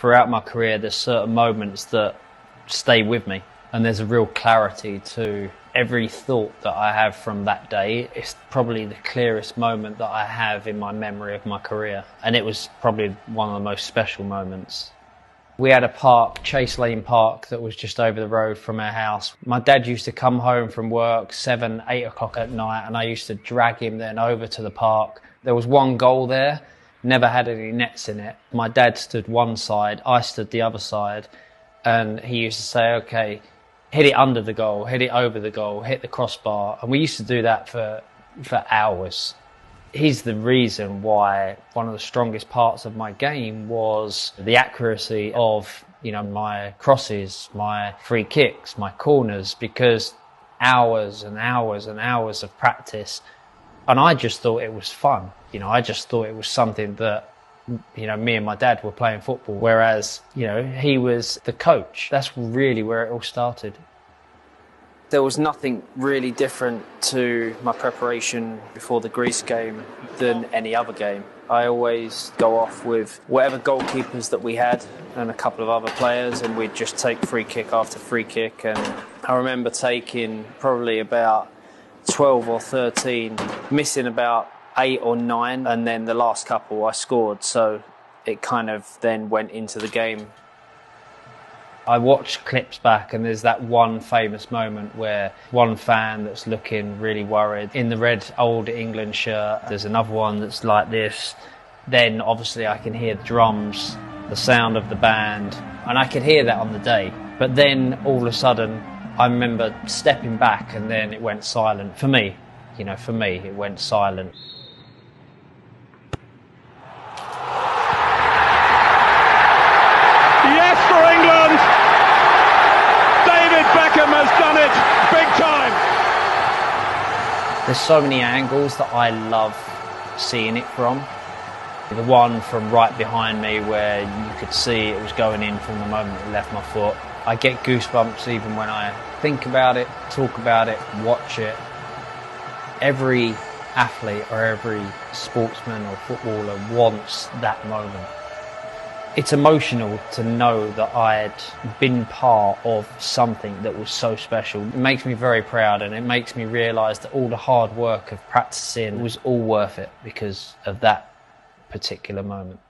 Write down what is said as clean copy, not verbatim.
Throughout my career, there's certain moments that stay with me, and there's a real clarity to every thought that I have from that day. It's probably the clearest moment that I have in my memory of my career, and it was probably one of the most special moments. We had a park, Chase Lane Park, that was just over the road from our house. My dad used to come home from work 7, 8 o'clock at night, and I used to drag him then over to the park. There was one goal there, never had any nets in it. My dad stood one side, I stood the other side, and he used to say, okay, hit it under the goal, hit it over the goal, hit the crossbar. And we used to do that for hours. He's the reason why one of the strongest parts of my game was the accuracy of, my crosses, my free kicks, my corners, because hours and hours and hours of practice. And I just thought it was fun. I just thought it was something that, me and my dad were playing football, whereas, he was the coach. That's really where it all started. There was nothing really different to my preparation before the Greece game than any other game. I always go off with whatever goalkeepers that we had and a couple of other players, and we'd just take free kick after free kick. And I remember taking probably about 12 or 13, missing about 8 or 9, and then the last couple I scored, so it kind of then went into the game. I watched clips back, and there's that one famous moment where one fan that's looking really worried in the red old England shirt. There's another one that's like this. Then obviously I can hear the drums, the sound of the band, and I could hear that on the day. But then all of a sudden I remember stepping back, and then it went silent. For me, it went silent. Yes, for England! Davit Beckham has done it big time! There's so many angles that I love seeing it from. The one from right behind me where you could see it was going in from the moment it left my foot. I get goosebumps even when I think about it, talk about it, watch it. Every athlete or every sportsman or footballer wants that moment. It's emotional to know that I'd been part of something that was so special. It makes me very proud, and it makes me realise that all the hard work of practising was all worth it because of that particular moment.